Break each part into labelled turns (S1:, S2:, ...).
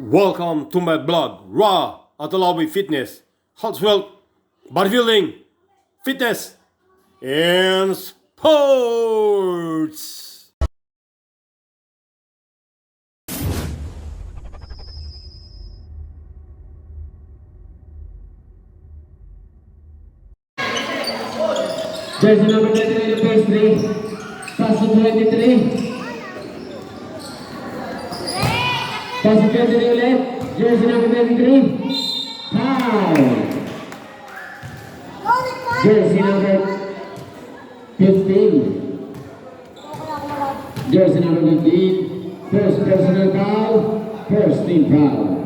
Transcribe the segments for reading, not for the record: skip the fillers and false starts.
S1: Welcome to my blog, Raw at Alawi Fitness, Health, Bodybuilding, Fitness, and Sports.
S2: Jersey number 23 to phase 3. Pass to 23. Pass to 23 ulit. Jersey number 23. Foul. Jersey number 15. Jersey number 15. First personal foul. First team foul.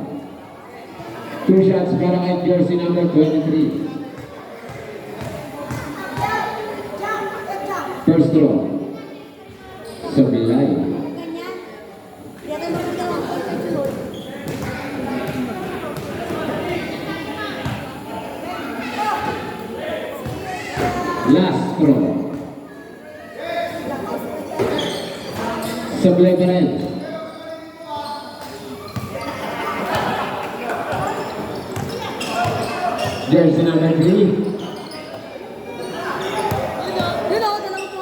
S2: 2 shots para kay jersey number 23. First throw. Sablay. Last throw. Sablay pa rin. Jersey number 3.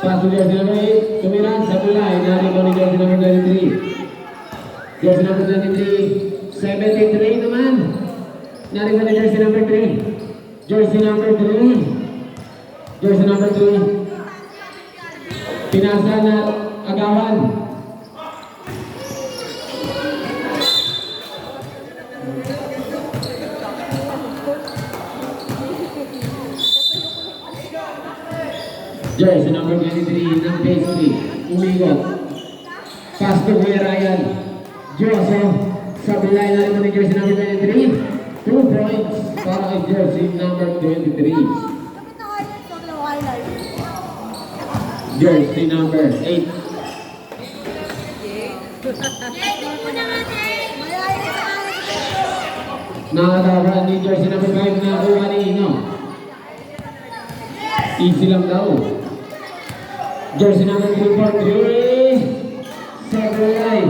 S2: Pass to jersey number 8. Tumiran sa tulay. Narito ni jersey number 23. Jersey number 23. 73 naman. Narito ni jersey number 3. Jersey number 3. Jersey number 3. Pinasa na agawan. Jersey number 23 ng phase 3. Umigot. Pass to Kuya Ryan. Joseph. Sablay na rin mo ni jersey number 23. 2 points para kay jersey number 23. Jersey number 8. Nakatawa ni jersey number 5 na kuha ni Ino. Easy lang daw. Jersey number 3 for 3. Sablay.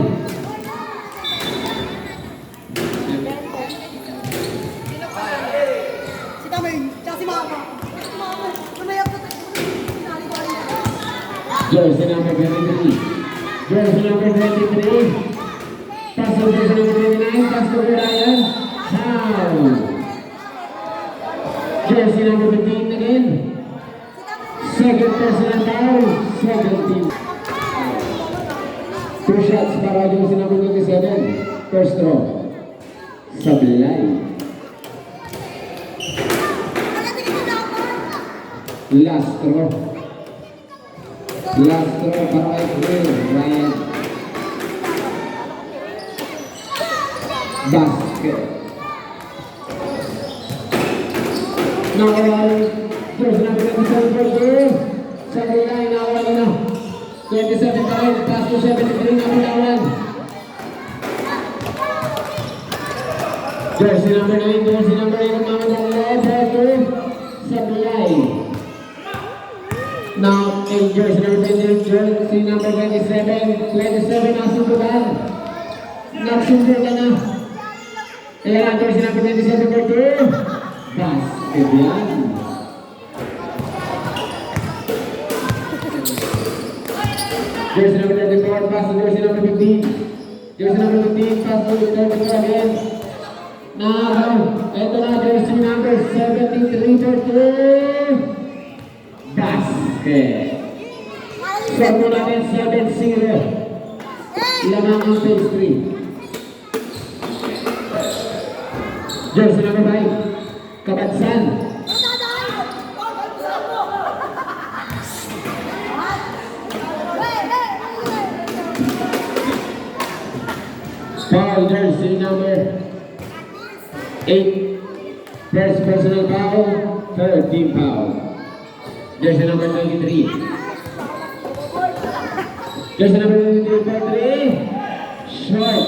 S2: Jersey number 23. Jersey number 23. Pass to jersey number 29. Pass to Ryan. Foul. Jersey number 15 again. Second personal foul. Second team. 2 shots para jersey number 27. First throw. Sablay. Last throw. Last throw para kay Ryan. Basket. Nakawala jersey number 27 for 2. Sablay nakawala na. 27 pa rin. Pass to 73 na pinawan. Jersey number 9. Jersey number 8 ang mga dalawa. Sablay. Now, in jersey number 20, jersey number 27, 27 nasubukan. Nagsubo ka na. Kaya jersey number 27 for 2. Basket yan. Jersey number 34, pass to jersey number 15. Jersey number 15, pass to 34 again. Now, ito na jersey number 73 for 2. Basket. Score natin 7-0. Lamang ang phase 3. Jersey number 5. Kabatsan. Foul jersey number 8. First personal foul. Third team foul. Jersey number 23. Jersey number 23 for 3. Short.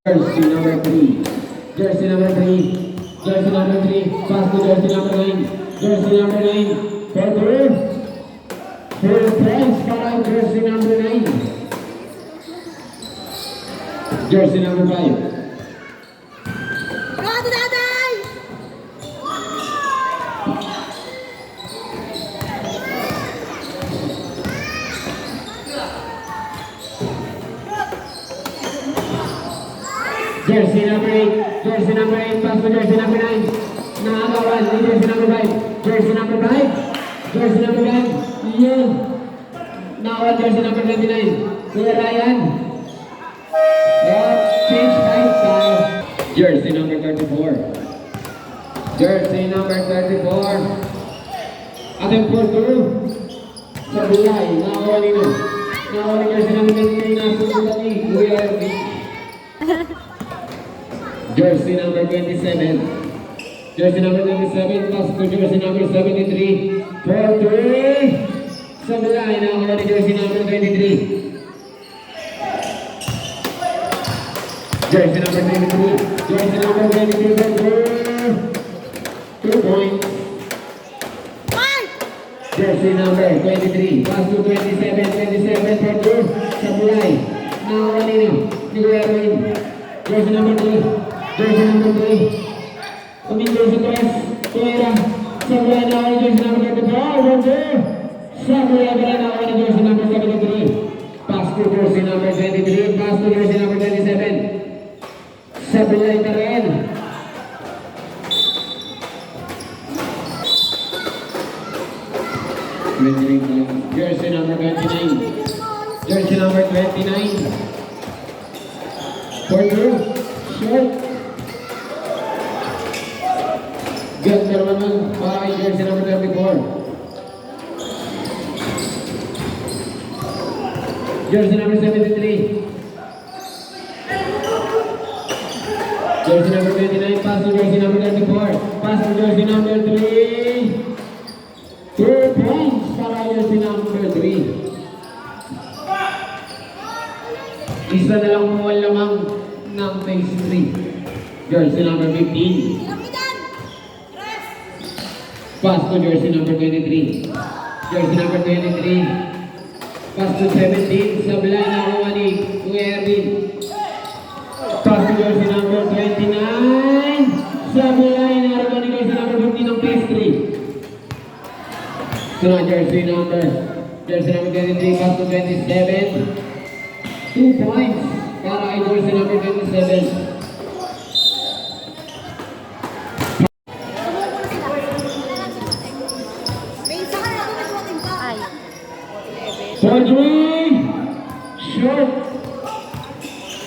S2: Jersey number 3. Jersey number 3. Jersey number 3. Pass to jersey number 9. Jersey number 9 for 2. 4 points para jersey number 9. Jersey number 5. Jersey number 8. Jersey number 8. Pass to jersey number 9. Nakagawan ni jersey number 5. Jersey number 5. Jersey number 5. Yun. Nakagawan jersey number 29. Kuya Ryan. Change time. Jersey number 34. Jersey number 34. Ating porter. Sa bulay. Nakagawan nino. Nakagawan jersey number 29. Nasusunod ni Kuya Erwin. Jersey number 27. Jersey number 27. Pass to jersey number 73. 4-3. Sa bulay. Nakagawan ni jersey number 23. Jersey number 23. Jersey number 23. 2 points. Jersey number 23. Pass to 27. 27 for 2. Sa bulay. Nakagawan nino. Ni Erwin. Jersey number 3. Jersey number 3. Uminto sa press. Tuwera. Sa bulay nakagawan ni jersey number 34. 1-2. Sa bulay pa rin nakagawan ni jersey number 73. Pass to jersey number 23. Pass to jersey number 27. Sa bulay pa rin. Jersey number 29. Jersey number 29. For two. Short. Ganda naman para kay jersey number 34. Jersey number 73. Jersey number 29, pass to jersey number 34. Pass to jersey number 3. 2 points para jersey number 3. Isa na lang mo lamang ng phase 3. Jersey number 15. Pass to jersey number 23. Jersey number 23. Pass to 17. Sa bilay na kuha ni Kuya Erwin. Pass to jersey number 29. Sa bilay na kuha ni jersey number 15 ng phase 3. So jersey number 23. Pass to 27. 2 points para kay jersey number 27. Forgery! Short!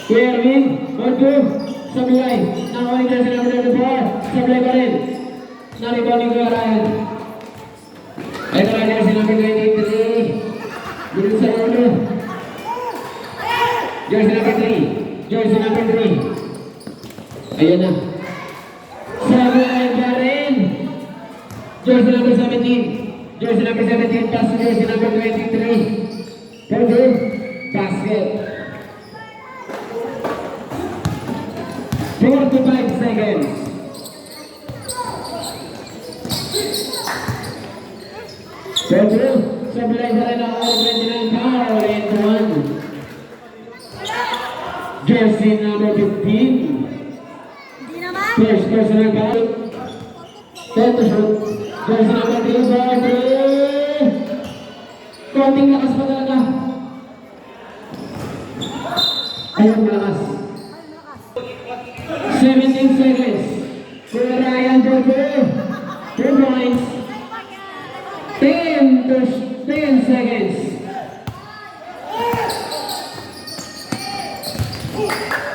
S2: Kuya Erwin, 1-2, sablay. Nakakuha ni jersey number 34, sablay pa rin. Naribon ni Kuya Ryan. Ito na jersey number 23. Dito sa ulo. Jersey number 3. Jersey number 3. Ayan na. Sablay pa rin. Jersey number 17. Jersey number 17, pass to jersey number 23. Purdue, basket. 45 seconds. Purdue, sablay pa rin ang 29 power and 1. Jersey number 15. First personal foul. 10 to shoot. Jersey number 3. Konting lakas pa talaga. Ayun, malakas. 17 seconds. Kuya Ryan, 2 points. 10 seconds.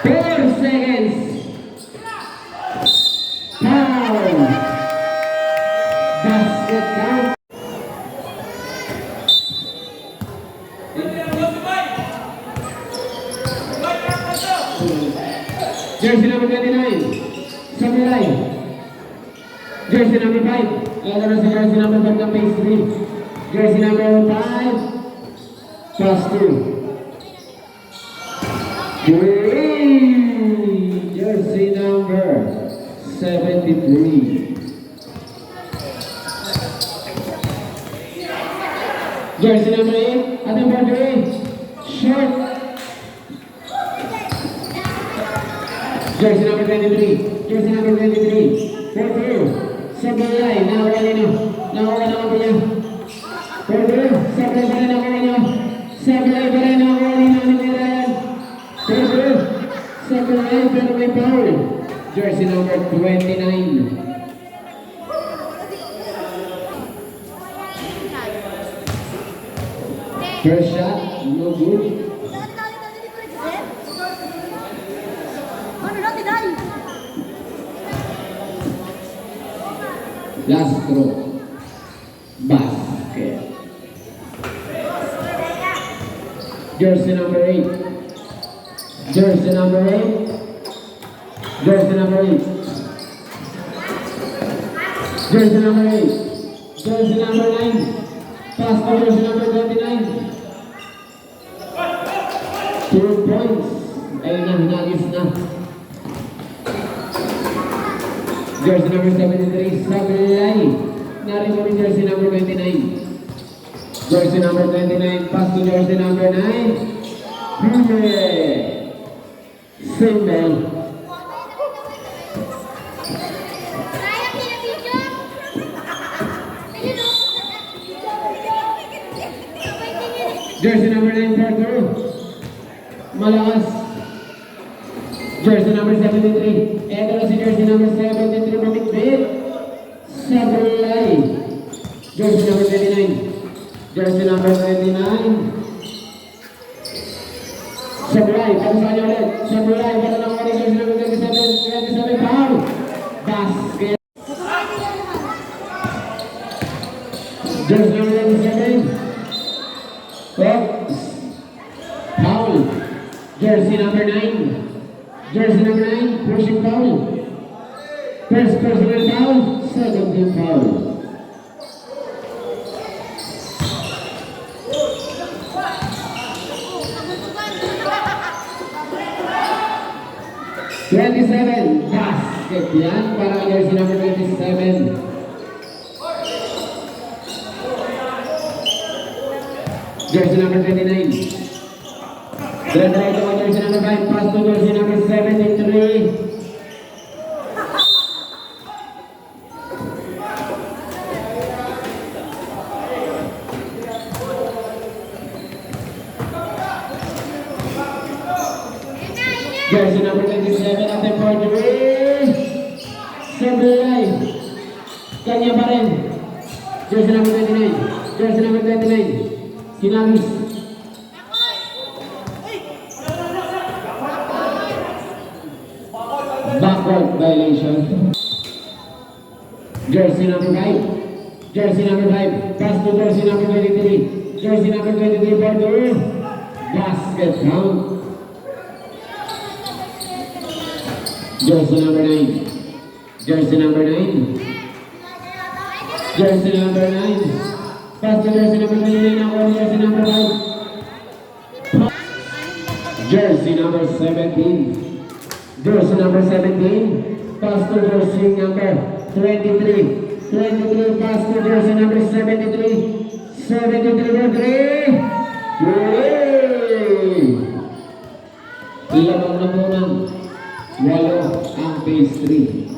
S2: 4 seconds. Foul. Basket count. Jersey number 29. Samurai. Jersey number 5. Ito na sa jersey number 5 ng phase 3. Jersey number 5. Pass 2. Jersey number 73. Jersey number 8. At number 3. Short. Jersey number 23. Jersey number 23. 4-2. Sablay. Nakakuha nino. Nakakuha na ako niya. 4-2. Sablay pa rin ako niyo. Sablay pa rin ako niyo. Ni Ryan. 4-2. Sablay. line, pero may foul. Jersey number 29. First shot, no good. Last throw. Basket. Jersey number 8. Jersey number 8. Jersey number 8. Jersey number 8. Jersey number 9. Pass to jersey number 29. 2 points. Ayun na, hinagis na. Jersey number 73, Sablay. Narito ni jersey number 29. Jersey number 29, pass to jersey number 9. Single. Jersey number 9, Parker. Malakas. Jersey number 73. Ito na si jersey number 73, Matikbit. Sablay. Jersey number 29. Jersey number 29. Sablay, pagkasan niya ulit. Sablay, para lang ulit jersey number 27, foul. Basket. Jersey number 27. Oops. Foul. Jersey number 9. Jersey number 9, pushing foul. First personal foul, second team foul. Basket yan para jersey number 27. Jersey number 29. Diretso ito ang jersey number 5, pass to jersey number 73. Jersey number 27 at the forgery. Sablay. Kanya pa rin. Jersey number 29. Jersey number 29. Kinagis. Backward violation. Jersey number 5. Jersey number 5. Pass to jersey number 23. Jersey number 23 forgery. Basket count. Jersey number 9. Jersey number 9. Jersey number 9. Pass to jersey number 29 ako. Jersey number 5. Jersey number 17. Jersey number 17. Pass to jersey number 23. 23 pass to jersey number 73. 73 for 3. Lamang na muna. Walo ang phase 3.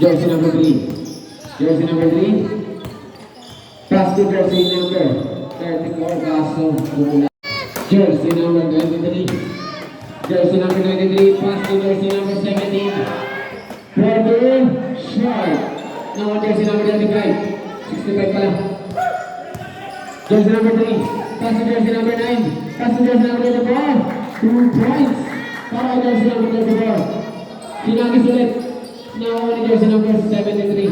S2: Jersey number 3. Jersey number 3. Pass to jersey number 34. Kaso bumula. Jersey number 23. Jersey number 23. Pass to jersey number 17. Quarter short. Now jersey number 35. 65 pala. Jersey number 3. Pass to jersey number 9. Pass to jersey number 24. 2 points. Para jersey number 34. Kinagis ulit. Now on jersey number 73.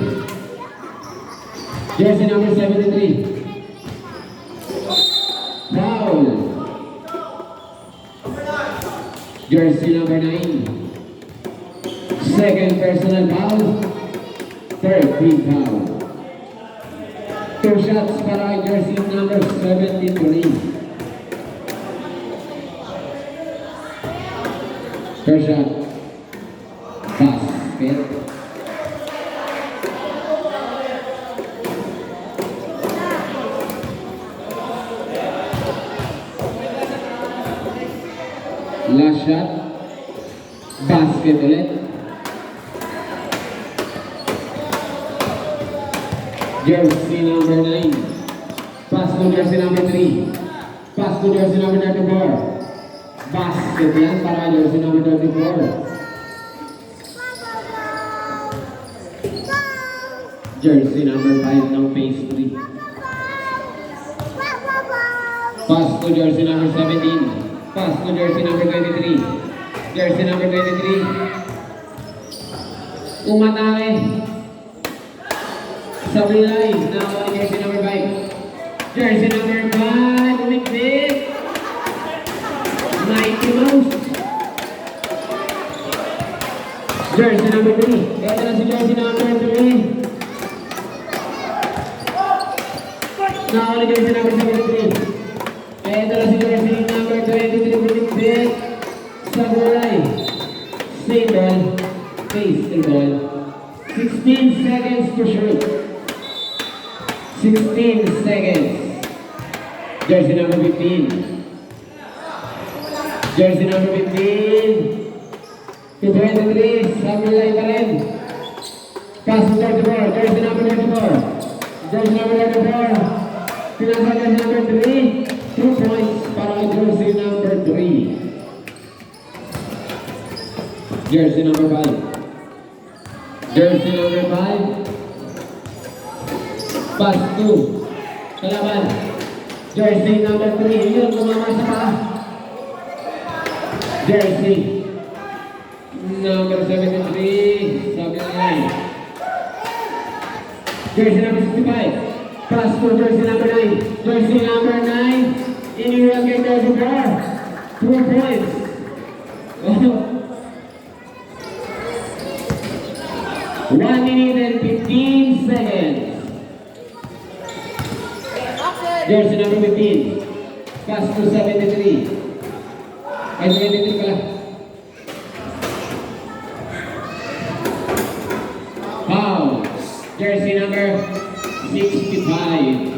S2: Jersey number 73. Foul. Jersey number 9. Second personal foul. Third team foul. 2 shots para jersey number 73. First shot. Basket. Last shot. Basket ulit. Jersey number 9. Pass to jersey number 3. Pass to jersey number 34. Basket yan para kay jersey number 24. Jersey number 5 ng phase 3. Pass to jersey number 17. Pass to jersey number 23. Jersey number 23. Umatake. Sa bilay. Nakawa ni jersey number 5. Jersey number 5. Umikbit. Mighty Mouse. Jersey number 3. Ito na si jersey number 3. Nakawa ni jersey number 73. Ito na si jersey number 23. Umikbit. Sa bilay. Same ball. Face the ball. 16 seconds to shoot. 16 seconds. Jersey number 15. Jersey number 15. To 23. Samurai pa rin. Pass to 34. Jersey number 34. Jersey number 34. Pinasa jersey number 3. 2 points para kay jersey number 3. Jersey number 5. Jersey number 5. Pass 2. Kalaban. Jersey number 3. Yun, kumama sa pa. Jersey number 73. Sabi na line. Jersey number 65. Pass to jersey number 9. Jersey number 9. Iniwag kay jersey 4. 2 points. 1 minute and 15 seconds. Jersey number 15. Pass to 73. Ay, 23 pala. Foul. Jersey number 65.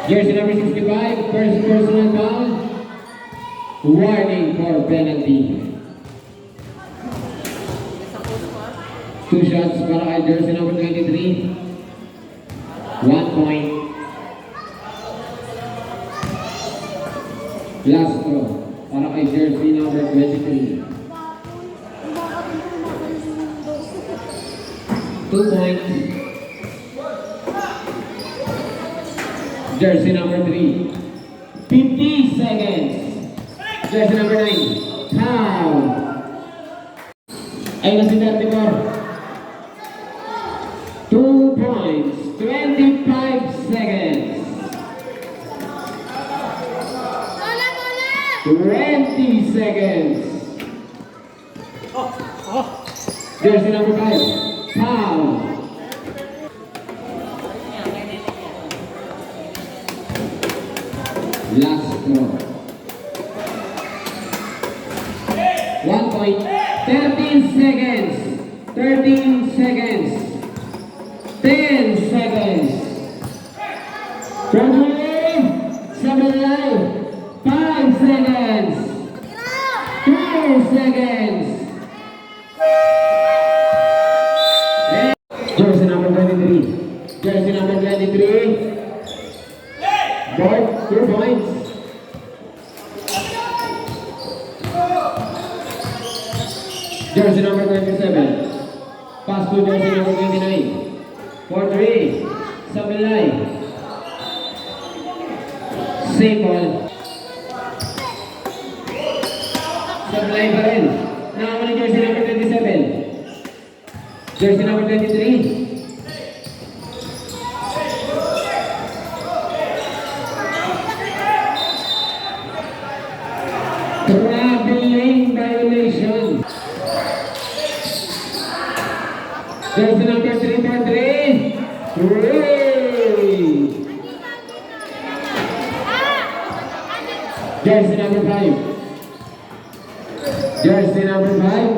S2: Jersey number 65. First personal foul. Warning for penalty. 2 shots para kay jersey number 23. 1 point. Last throw para kay jersey number 23. 2 points. Jersey number 3. 50 seconds. Jersey number 9. Foul. Ay na si 34. 2 points. 25 seconds. 20 seconds. Jersey number 5. Foul. Last throw. 1 point. 13 seconds. 13 seconds. 10 seconds. 7 live. 5 seconds. 2 seconds. Jersey number 23. Jersey number 23. Board, 2 points. Jersey number 27. Pass to jersey number 29. For 3. Sabilay. Same ball. Sabilay pa rin. Nakakuha ni jersey number 27. Jersey number 23. Traveling violation. Jersey number 3 for 3. Hooray! Jersey number 5. Jersey number 5.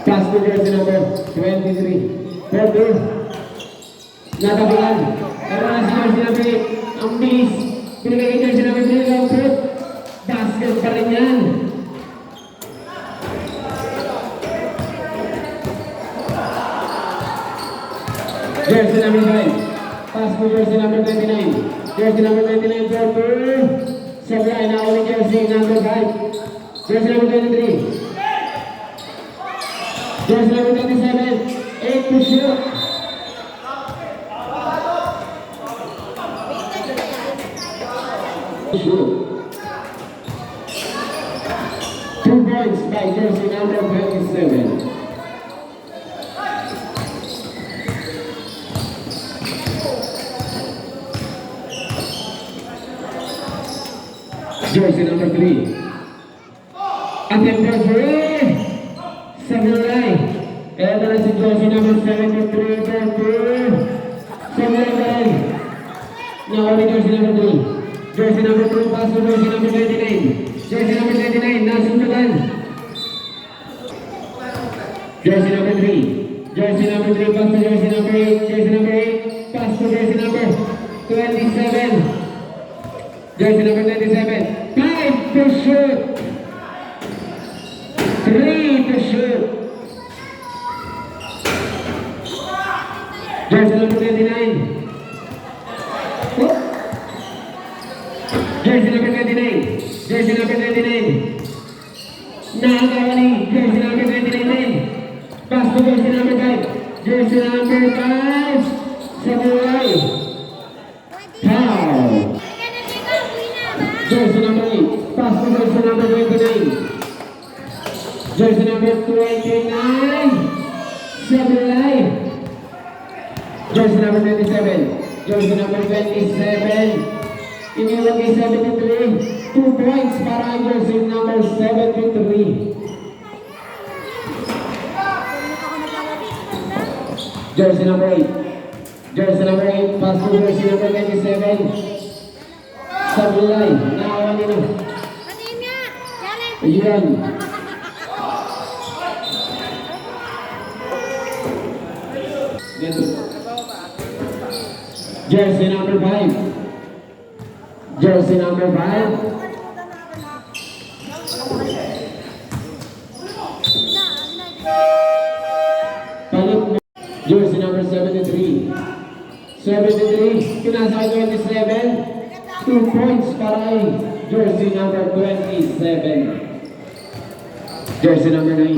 S2: Pass to jersey number 23. For 2. Natabulan. Pero na si jersey number 8. Ang bilis. Pinagay jersey number 3. Long foot. Basket pa rin yan. Jersey number 5. Pass to jersey number 29. Jersey number 29 for 2. Sablay na ulit jersey number 5. Jersey number 23. Jersey number 27. 8 to shoot. Shoot. 2 points by jersey number 27. Jersey number 3. Attempt for 3. Samurai. Ito na si jersey number 73 for 2. Samurai pa rin. Nauli jersey number 3. Jersey number 2 pass to jersey number 29. Jersey number 29 nasundukan. Jersey number 3. Jersey number 3 pass to jersey number 8. Jersey number 8 pass to jersey number 27. Jersey number 27. 5 to shoot. 3 to shoot. Jersey number 29. Oh. Jersey number 29. Jersey number 29. Nakakawali. Jersey number 29. Pass to jersey number 5. Jersey number 5. Samurai. Foul. Jersey number 8. Pass to jersey number 29. Jersey number 29. Samurai. Jersey number 27. Jersey number 27. Iniwan kay 73. 2 points para ang jersey number 73. Jersey number 8. Jersey number 8. Pass to jersey number 27. Sablay. Nakawan nila. Ayan. Jersey number 5. Jersey number 5. Palit jersey number 73. 73. Pinasa kay 27. 2 points para ay jersey number 27. Jersey number 9.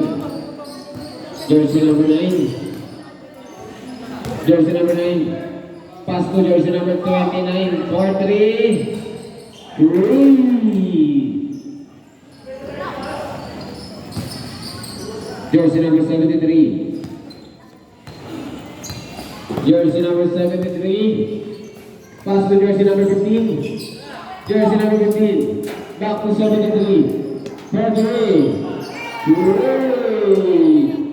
S2: Jersey number 9. Jersey number 9. Pass to jersey number 29. 4-3. 3. Jersey number 73. Jersey number 73. Pass to jersey number 15. Jersey number 15. Back to 73. 4-3. 3.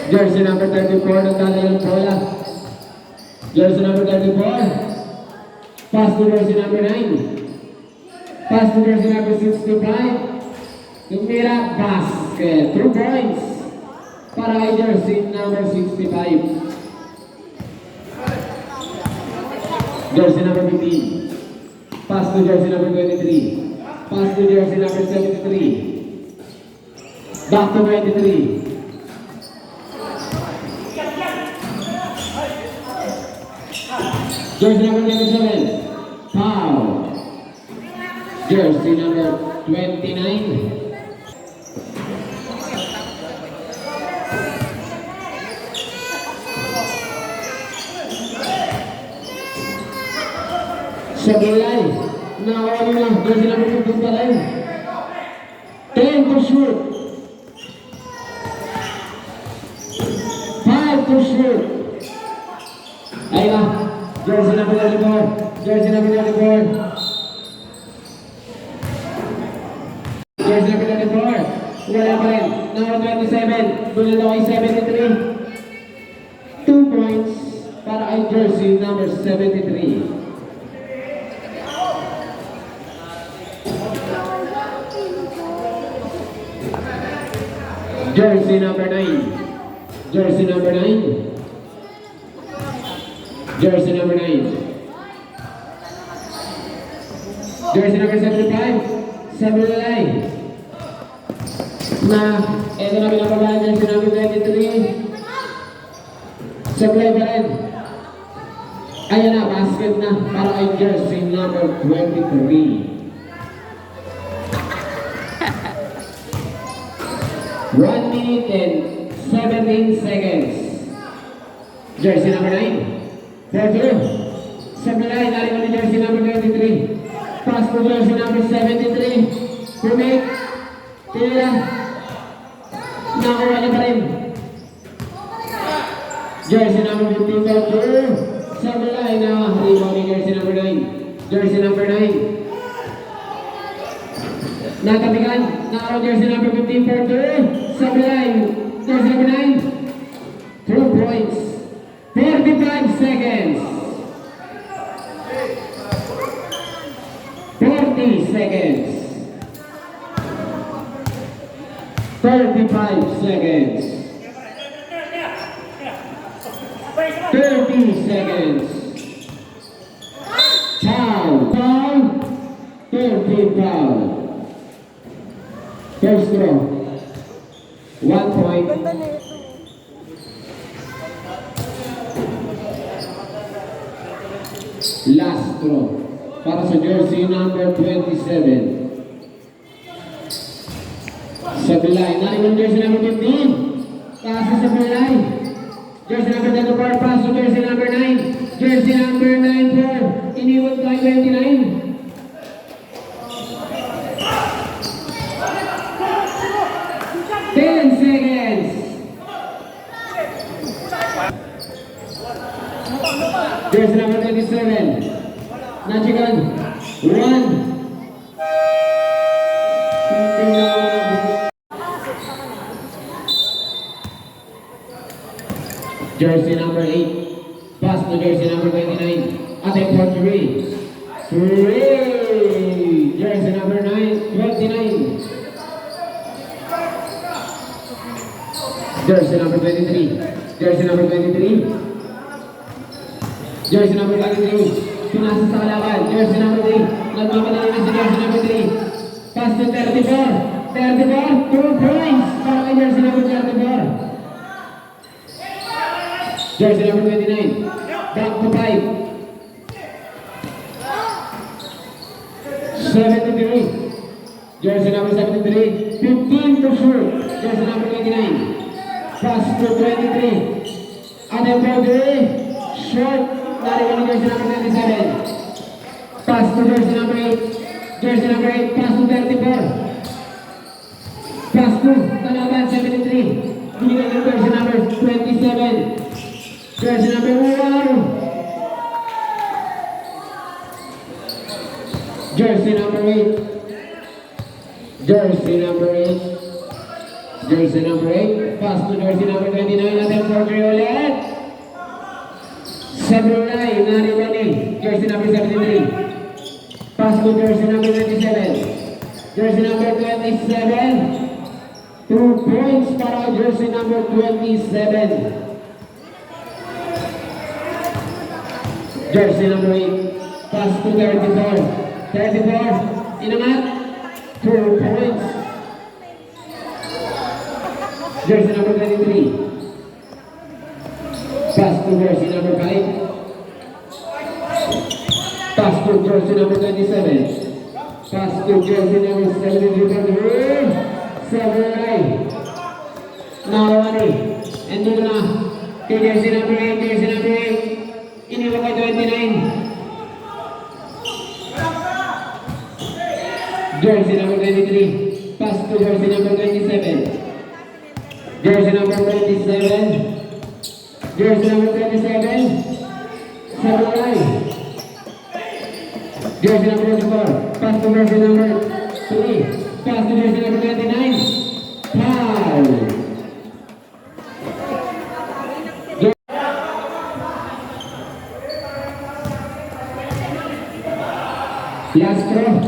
S2: Jersey number 34, nagdala yung bola. Jersey number 34. Pass to jersey number 9. Pass to jersey number 65. Tumira basket. 2 points para kay jersey number 65. Jersey number 15. Pass to jersey number 23. Pass to jersey number 73. Back to 93. Jersey number 27. Foul. Jersey number 29. Sablay. Nakawali na. Jersey number 15 pa rin. 10 to shoot. 5 to shoot. Ayun na. Jersey number 34. Jersey number 34. Jersey number 34. Wala pa rin. Number 27. Tulad ako kay 73. 2 points para ay jersey number 73. Jersey number 9. Jersey number 9. Jersey number 9. Jersey number 75. Sablay. Na, ito na pinapagalan jersey number 23. Sablay pa rin. Ayan na, basket na para kay jersey number 23. 1 minute and 17 seconds. Jersey number 9. 4-2. Sablay, narin ni jersey number 23. Pass to jersey number 73. Pumik. Tira. Nakuha niya pa rin. Jersey number 15. 4-2. Sablay na. Rebound ni jersey number 9. Jersey number 9. Natabigan. Nakaroon jersey number 15. 4-2. Sablay. Jersey number 9. 2 points. 45 seconds. 40 seconds. 35 seconds. 30 seconds. Foul. Foul. 30 foul. First throw. 1 point. Last throw para sa jersey number 27. Sa Bilay, narin jersey number 15. Pasa sa Bilay. Jersey number 24, pass to jersey number 9. Jersey number 9 for iniwan kay 29. Seconds. Jersey number 27. Nachigan. 1. Jersey number 8. Pass to jersey number 29. Attempt for 3. 3. Jersey number 29. Jersey number 23. Jersey number 23. Jersey number 23. Pinasa sa kalaban. Jersey number 3. Nagmamadali na si jersey number 3. Pass to 34. 34. 2 points para kay jersey number 34. Jersey number 29. Back to 5. 73. Jersey number 73. 15 to shoot. Jersey number 29. Pass to 23. Attempt for 3. Short. Nariwan ni jersey number 27. Pass to jersey number 8. Jersey number 8. Pass to 34. Pass to Tanaban 73. Binigay ng jersey number 27. Jersey number 1. Jersey number 8. Jersey number 8. Jersey number 8. Pass to jersey number 29. Attempt for 3 ulit. Sablay, nariwan ni jersey number 73. Pass to jersey number 27. Jersey number 27. 2 points para jersey number 27. Jersey number 8. Pass to 34. 34. Inangat. 2 points. Jersey number 23. Pass to jersey number 5. Pass to jersey number 27. Pass to jersey number 73. Sablay. Nawani. And dito na. Kay jersey number 8. Jersey number 8. Iniwan kay 29. Jersey number 23. Pass to jersey number 27. Jersey number 27. Jersey number 27. Sablay. Jersey number 24. Pass to jersey number 3. Pass to jersey number 29. Foul. Last throw.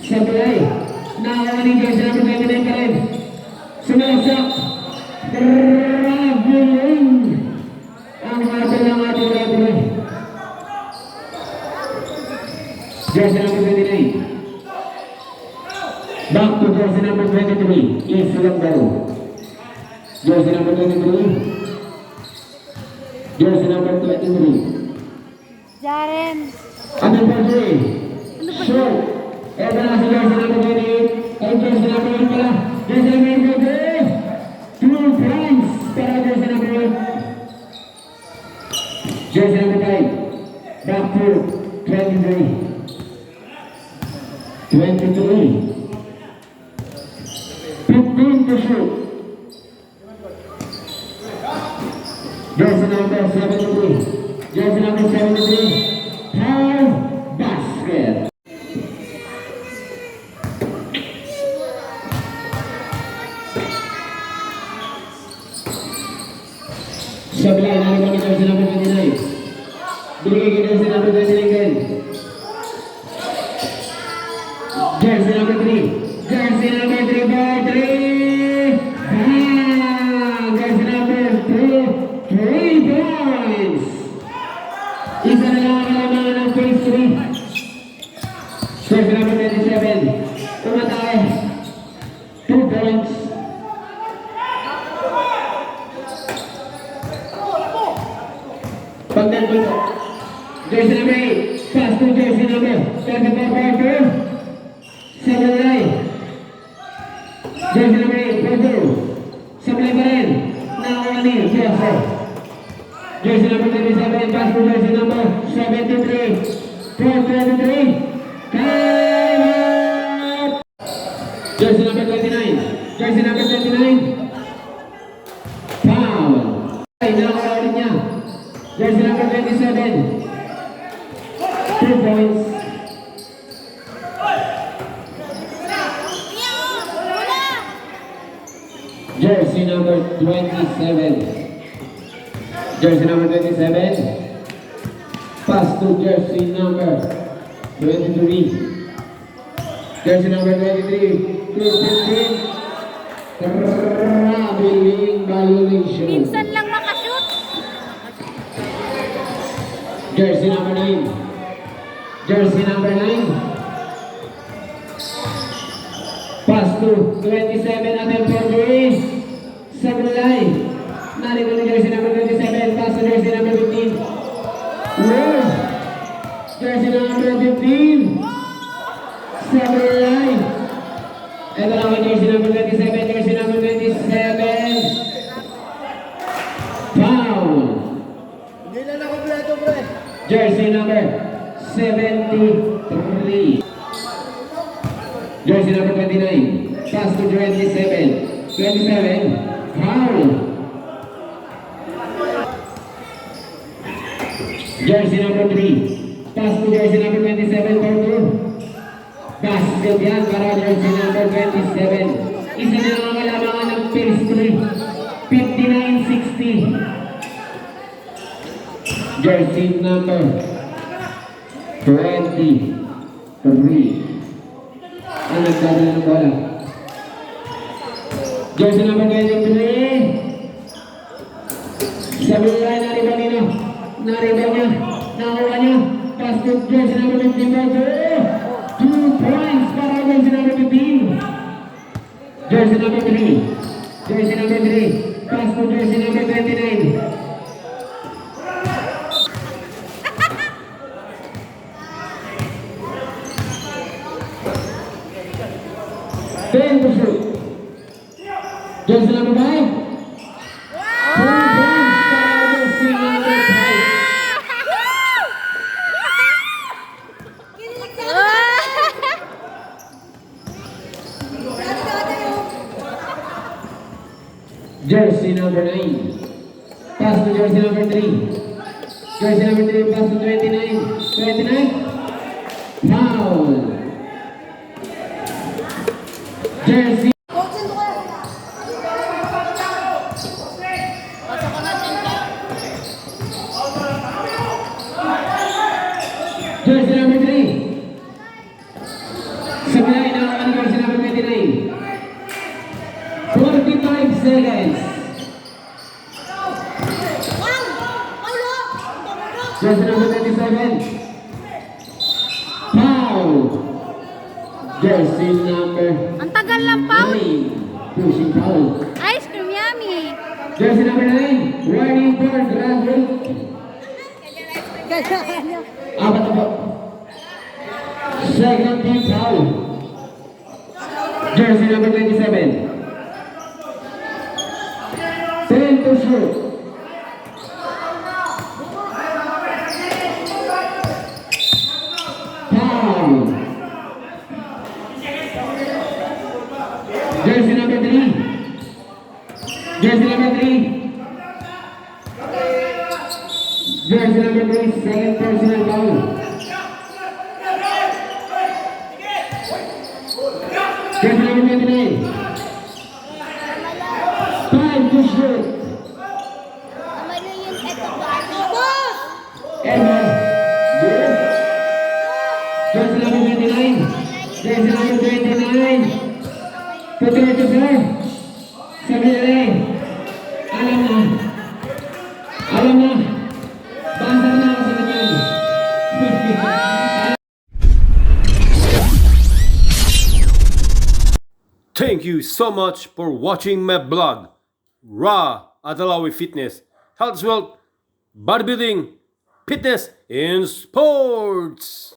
S2: Sablay. Nakawa ni jersey number 29 pa rin. Sumasok. Grabe yun. Ang hasa ng ating referee. Jersey number 29. Back to jersey number 23. Easy lang daw. Jersey number 23. Jersey number 23.
S3: Jaren.
S2: Under 43. Short. Ito na si jersey number 28. Ay, jersey number 8 pala. Jersey number 8. 2 points para jersey number 8. Jersey number 5. Back to 23. 23. 15 to shoot. Jersey number 73. Jersey number 73. Power basket. Sebelah dari kami jersey number 29. Beri ke jersey number 29 kan. Jersey number 3. Jersey number 3 by 3. Jersey number 3. 3 points. Isa na lang ang kalamangan ng phase 3. Jersey number 27. Tumatay. 2 points. Pagdan dito. Jersey number 8. Pass to jersey number 34 by 2. Sablay. Jersey number 8. Porto. Sablay pa rin. Nakuha ni Jose. Jersey number 37. Pass to jersey number 73. 4-23. Time out. Jersey number 29. Jersey number 29. Foul. Ay, nakuha ulit niya. Jersey number 27. 2 points. Jersey number 27. Jersey number 27. Pass to jersey number 23. Jersey number 23. 2-15. Traveling violation.
S3: Minsan lang makashoot.
S2: Jersey number 9. Jersey number 9. Pass to 27 at Emporio. Sablay. Narito ni jersey number 27. Pass to jersey number 15. Whoa. Jersey number 15. Sablay. Ito lang ang jersey number 27. Jersey number 27. Foul.
S4: Hindi na nakompleto, pre.
S2: Jersey number 73. Jersey number 29. Pass to 27. 27. Foul. Jersey number 3. Pass to jersey number 27. For 2. Basket yan para jersey number 27. Isa na lang ang kalamangan ng phase 3. 59-60. Jersey number 23. Ang nagdadala ng bola. Jersey number 23. Sabi nila na riba nino. Nariba niya. Nakuha niya. Pass to jersey number 15. 2 points para jersey number 15. Jersey number 3. Jersey number 3. Pass to jersey number 29. Ten to shoot. Jersey number 5. 2 points para jersey number 5. Jersey number 9. Pass to jersey number 3. Jersey number 3 pass to 29. 29. Foul. Jersey. Jersey number 3. Sablay na ang jersey number 29. 45 seconds. Jersey number 27. Foul. Jersey number
S3: Ang tagal lang pa.
S2: 9. Pushing foul.
S3: Ice cream yummy.
S2: Jersey number 9. Warning for grab.
S3: Ganyan.
S2: Apat na po. Second team foul. Jersey number 27. 10 to shoot. Foul. Jersey number 3. Jersey number 3. Jersey number 3, second personal foul. Jersey number 29. 5 to shoot.
S3: Amalo yun eto. Boss!
S2: Emma. Good. Jersey number 29. Jersey number 29. To 34. Sabi nila alam na. Alam na. Basa na ako sa kanyan.
S1: Thank you so much for watching my blog, Raw Adalawi Fitness, Health, Wealth, Bodybuilding, Fitness, and Sports.